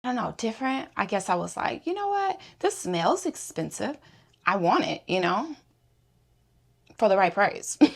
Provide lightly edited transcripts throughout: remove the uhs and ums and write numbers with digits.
I don't know, different. I guess I was like, you know what? This smells expensive. I want it, you know, for the right price. Hey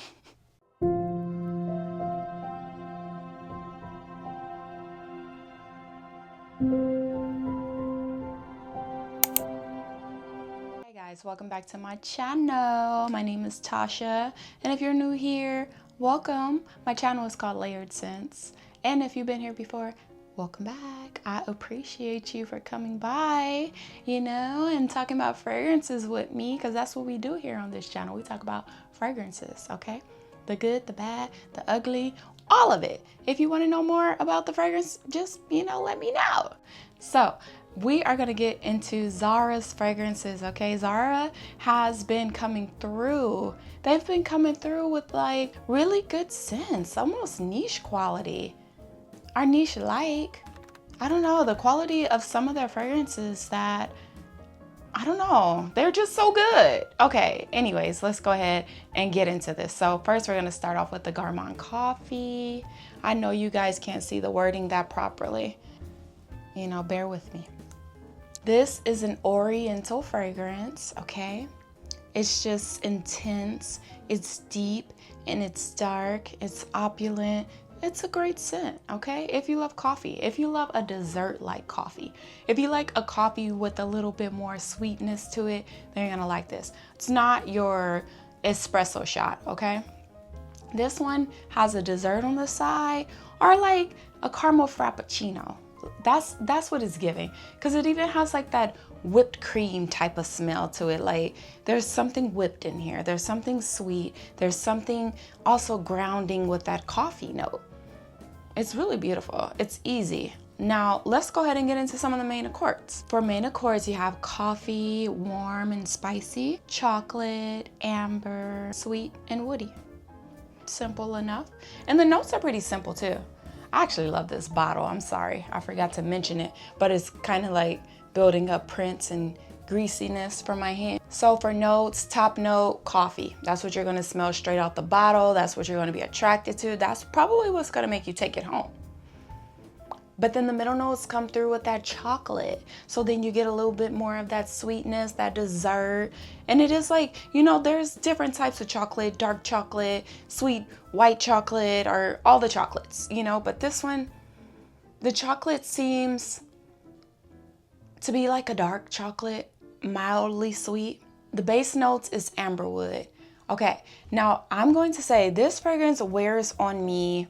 guys, welcome back to my channel. My name is Tasha, and if you're new here, welcome. My channel is called Layered Scents, and if you've been here before, welcome back. I appreciate you for coming by, you know, and talking about fragrances with me, because that's what we do here on this channel. We talk about fragrances, okay? The good, the bad, the ugly, all of it. If you want to know more about the fragrance, just, you know, let me know. So we are going to get into ZARA's fragrances, okay? ZARA has been coming through. They've been coming through with like really good scents, almost niche quality. Our niche like, I don't know, the quality of some of their fragrances that, I don't know, they're just so good. Okay, anyways, let's go ahead and get into this. So first we're gonna start off with the Gourmand Coffee. I know you guys can't see the wording that properly. You know, bear with me. This is an oriental fragrance, okay? It's just intense, it's deep, and it's dark, it's opulent. It's a great scent, okay? If you love coffee, if you love a dessert like coffee, if you like a coffee with a little bit more sweetness to it, then you're gonna like this. It's not your espresso shot, okay? This one has a dessert on the side, or like a caramel frappuccino. That's what it's giving, because it even has like that whipped cream type of smell to it. Like there's something whipped in here, there's something sweet, there's something also grounding with that coffee note. It's really beautiful. It's easy. Now let's go ahead and get into some of the main accords. For main accords, you have coffee, warm and spicy, chocolate, amber, sweet, and woody. Simple enough. And the notes are pretty simple too. I actually love this bottle. I'm sorry, I forgot to mention it, but it's kind of like building up prints and greasiness for my hand. So for notes, top note, coffee. That's what you're gonna smell straight out the bottle. That's what you're gonna be attracted to. That's probably what's gonna make you take it home. But then the middle notes come through with that chocolate. So then you get a little bit more of that sweetness, that dessert. And it is like, you know, there's different types of chocolate, dark chocolate, sweet white chocolate, or all the chocolates, you know, but this one, the chocolate seems to be like a dark chocolate, mildly sweet. The base notes is amberwood. Okay, now I'm going to say this fragrance wears on me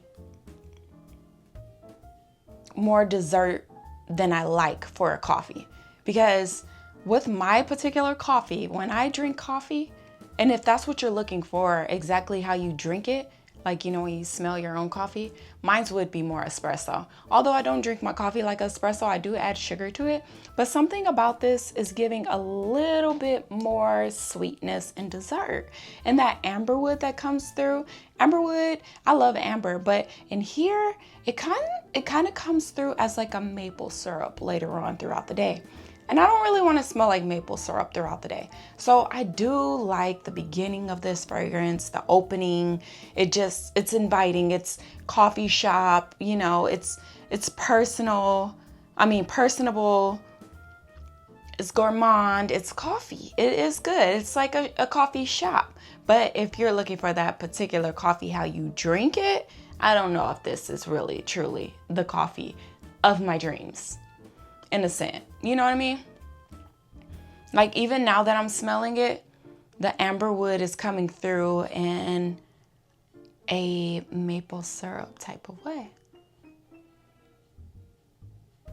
more dessert than I like for a coffee, because with my particular coffee, when I drink coffee, and if that's what you're looking for, exactly how you drink it, like, you know, when you smell your own coffee, mine would be more espresso. Although I don't drink my coffee like espresso, I do add sugar to it. But something about this is giving a little bit more sweetness and dessert. And that amberwood that comes through, amberwood, I love amber, but in here, it kind of comes through as like a maple syrup later on throughout the day. And I don't really want to smell like maple syrup throughout the day. So I do like the beginning of this fragrance, the opening. It's inviting. It's coffee shop, you know, it's personal. I mean, personable. It's gourmand. It's coffee. It is good. It's like a coffee shop. But if you're looking for that particular coffee, how you drink it, I don't know if this is really, truly the coffee of my dreams. In a scent, you know what I mean? Like even now that I'm smelling it, the amberwood is coming through in a maple syrup type of way,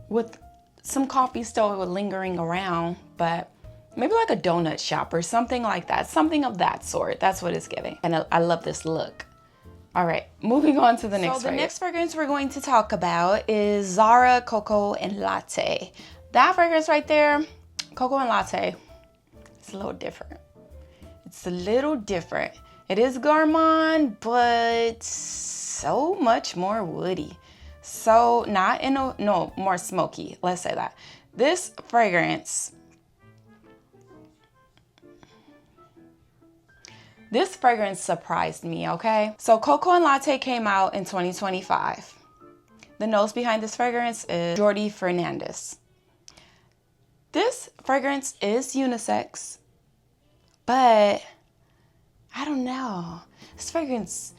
with some coffee still lingering around, but maybe like a donut shop or something like that, something of that sort. That's what it's giving, and I love this look. All right, moving on to the next fragrance. So the next fragrance we're going to talk about is ZARA Coco and Latte. That fragrance right there, Coco and Latte, it's a little different. It's a little different. It is gourmand, but so much more woody. So not in a, no, more smoky, let's say that. This fragrance, surprised me, okay? So Coco and Latte came out in 2025. The nose behind this fragrance is Jordi Fernandez. This fragrance is unisex, but I don't know. This fragrance,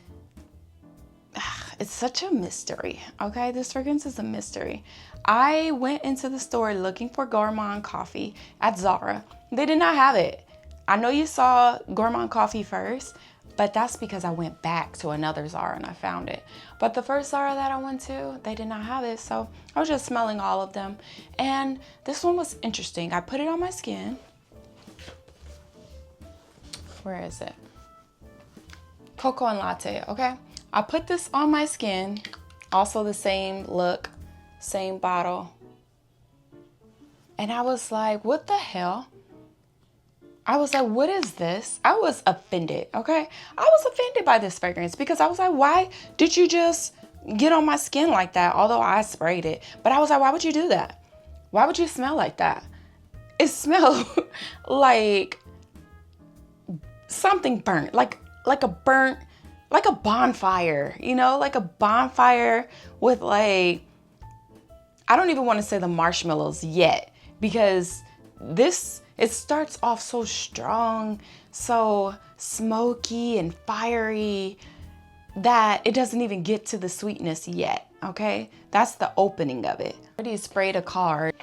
it's such a mystery, okay? This fragrance is a mystery. I went into the store looking for Gourmand Coffee at ZARA. They did not have it. I know you saw Gourmand Coffee first, but that's because I went back to another ZARA and I found it. But the first ZARA that I went to, they did not have it, so I was just smelling all of them. And this one was interesting. I put it on my skin. Where is it? Coco Latte, okay? I put this on my skin, also the same look, same bottle. And I was like, what the hell? I was like, what is this? I was offended, okay? I was offended by this fragrance because I was like, why did you just get on my skin like that? Although I sprayed it. But I was like, why would you do that? Why would you smell like that? It smelled like something burnt, like a bonfire, you know, like a bonfire with like, I don't even want to say the marshmallows yet because it starts off so strong, so smoky and fiery that it doesn't even get to the sweetness yet, okay? That's the opening of it. I already sprayed a card.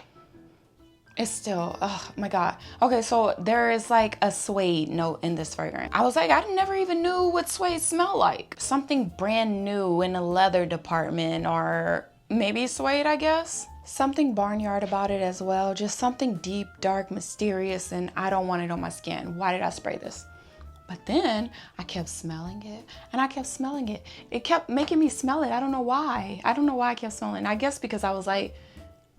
It's still, oh my God. Okay, so there is like a suede note in this fragrance. I was like, I never even knew what suede smelled like. Something brand new in the leather department, or maybe suede, I guess. Something barnyard about it as well. Just something deep, dark, mysterious, and I don't want it on my skin. Why did I spray this? But then I kept smelling it and I kept smelling it. It kept making me smell it. I don't know why. I don't know why I kept smelling it. I guess because I was like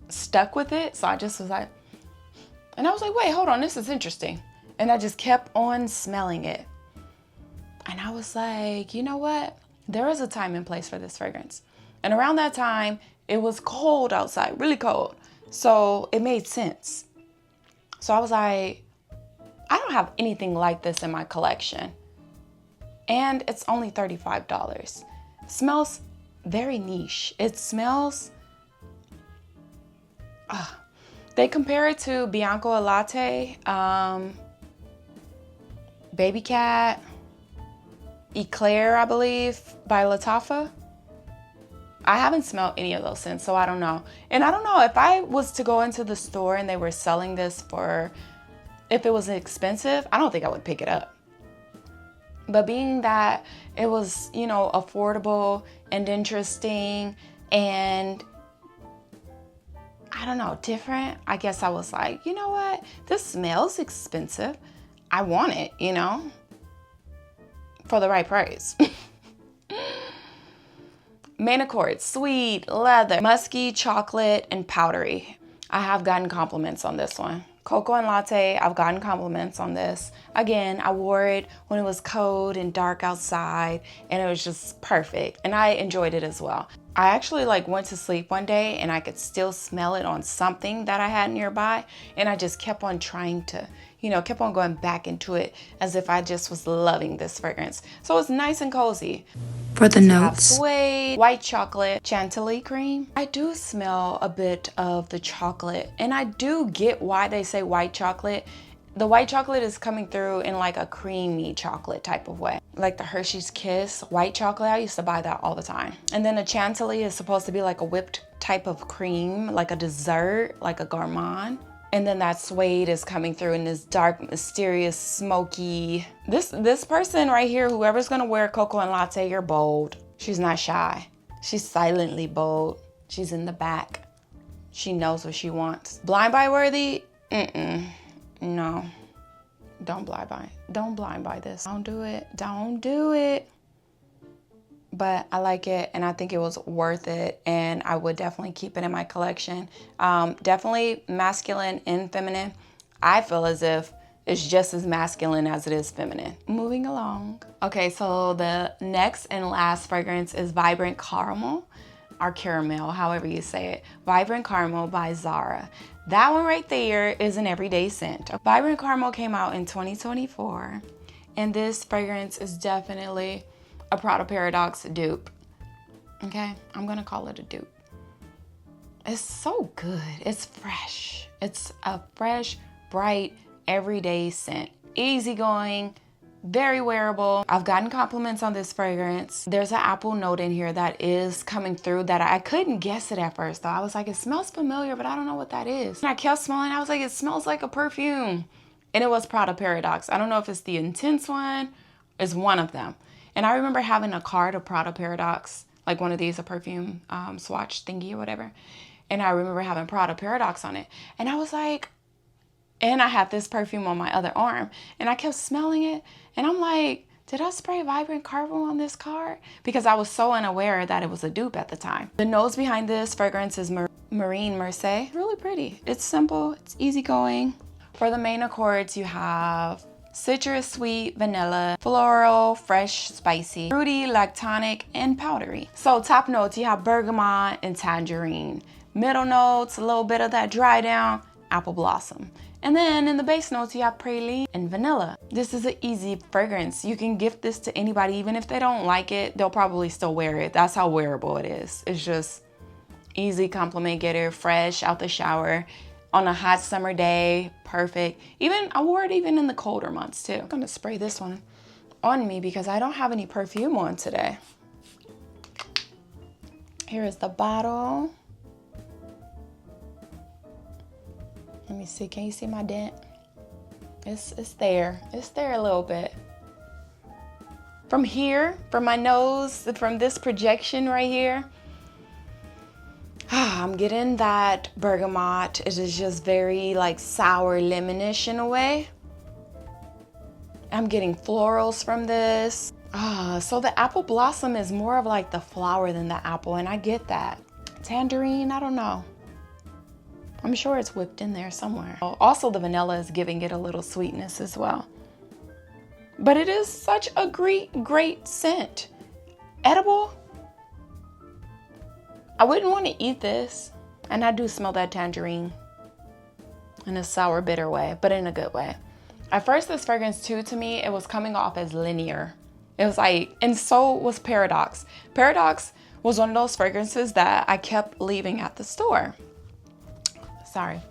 stuck with it. So I just was like, and I was like, wait, hold on, this is interesting. And I just kept on smelling it. And I was like, you know what? There is a time and place for this fragrance. And around that time, it was cold outside, really cold. So it made sense. So I was like, I don't have anything like this in my collection. And it's only $35. It smells very niche. It smells, they compare it to Bianco Latte, Baby Cat, Eclair, I believe, by Lattafa. I haven't smelled any of those since, so I don't know. And I don't know if I was to go into the store and they were selling this for, if it was expensive, I don't think I would pick it up. But being that it was, you know, affordable and interesting and I don't know, different, I guess I was like, you know what? This smells expensive. I want it, you know, for the right price. Main accords, sweet, leather, musky, chocolate, and powdery. I have gotten compliments on this one. Coco and Latte, I've gotten compliments on this. Again, I wore it when it was cold and dark outside and it was just perfect. And I enjoyed it as well. I actually went to sleep one day and I could still smell it on something that I had nearby. And I just kept on trying to, kept on going back into it as if I just was loving this fragrance. So it's nice and cozy. For the notes, Suede, white chocolate, chantilly cream. I do smell a bit of the chocolate and I do get why they say white chocolate. The white chocolate is coming through in like a creamy chocolate type of way. Like the Hershey's Kiss white chocolate, I used to buy that all the time. And then the chantilly is supposed to be like a whipped type of cream, like a dessert, like a gourmand. And then that suede is coming through in this dark, mysterious, smoky. This person right here, whoever's gonna wear Coco and Latte, you're bold. She's not shy. She's silently bold. She's in the back. She knows what she wants. Blind buy worthy? No. Don't blind buy this. Don't do it. Don't do it. But I like it and I think it was worth it and I would definitely keep it in my collection. Definitely masculine and feminine. I feel as if it's just as masculine as it is feminine. Moving along. Okay, so the next and last fragrance is Vibrant Caramel, or Caramel, however you say it. Vibrant Caramel by ZARA. That one right there is an everyday scent. Vibrant Caramel came out in 2024 and this fragrance is definitely a Prada Paradox dupe. Okay, I'm gonna call it a dupe. It's so good. It's fresh. It's a fresh, bright, everyday scent. Easygoing, very wearable. I've gotten compliments on this fragrance. There's an apple note in here that is coming through that I couldn't guess it at first though. I was like, it smells familiar, but I don't know what that is. And I kept smelling, I was like, it smells like a perfume. And it was Prada Paradox. I don't know if it's the intense one, it's one of them. And I remember having a card of Prada Paradox, like one of these, a perfume swatch thingy or whatever. And I remember having Prada Paradox on it. And I was like, and I had this perfume on my other arm. And I kept smelling it. And I'm like, did I spray Vibrant Caramel on this card? Because I was so unaware that it was a dupe at the time. The nose behind this fragrance is Marine Mercier. Really pretty. It's simple, it's easygoing. For the main accords, you have citrus, sweet, vanilla, floral, fresh, spicy, fruity, lactonic, and powdery. So top notes, you have bergamot and tangerine. Middle notes, a little bit of that dry down, apple blossom. And then in the base notes, you have praline and vanilla. This is an easy fragrance. You can gift this to anybody, even if they don't like it, they'll probably still wear it. That's how wearable it is. It's just easy compliment getter, fresh out the shower. On a hot summer day, perfect. Even, I wore it even in the colder months too. I'm gonna spray this one on me because I don't have any perfume on today. Here is the bottle. Let me see, can you see my dent? It's there a little bit. From here, from my nose, from this projection right here, I'm getting that bergamot. It is just very like sour lemonish in a way. I'm getting florals from this. So the apple blossom is more of like the flower than the apple, and I get that. Tangerine, I don't know. I'm sure it's whipped in there somewhere. Also, the vanilla is giving it a little sweetness as well. But it is such a great scent. Edible. I wouldn't want to eat this. And I do smell that tangerine in a sour, bitter way, but in a good way. At first, this fragrance too, to me, it was coming off as linear. It was like, and so was Paradox. Paradox was one of those fragrances that I kept leaving at the store. Sorry.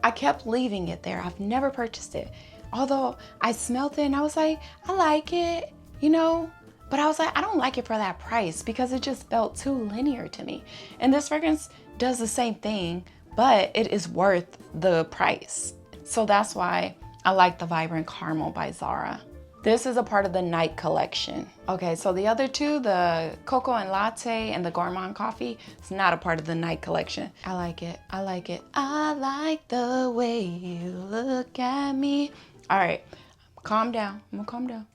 I kept leaving it there. I've never purchased it. Although I smelled it and I was like, I like it, you know? But I was like, I don't like it for that price because it just felt too linear to me. And this fragrance does the same thing, but it is worth the price. So that's why I like the Vibrant Caramel by ZARA. This is a part of the night collection. Okay, so the other two, the Coco and Latte and the Gourmand Coffee, it's not a part of the night collection. I like it, I like it. I like the way you look at me. All right, calm down, I'm gonna calm down.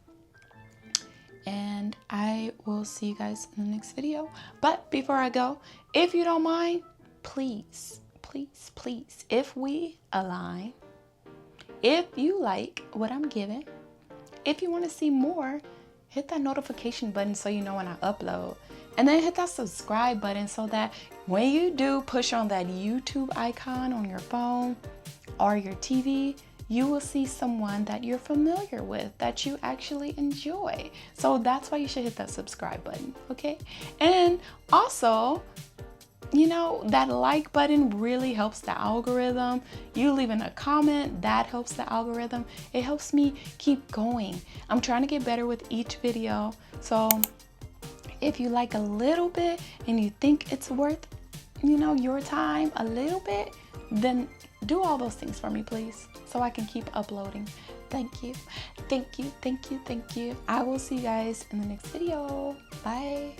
And I will see you guys in the next video. But before I go, if you don't mind, please, if we align, if you like what I'm giving, if you want to see more, hit that notification button so you know when I upload. And then hit that subscribe button so that when you do push on that YouTube icon on your phone or your TV, you will see someone that you're familiar with, that you actually enjoy. So that's why you should hit that subscribe button, okay? And also, you know, that like button really helps the algorithm. You leaving a comment, that helps the algorithm. It helps me keep going. I'm trying to get better with each video. So if you like a little bit and you think it's worth, you know, your time a little bit, then do all those things for me, please, so I can keep uploading. Thank you. I will see you guys in the next video. Bye.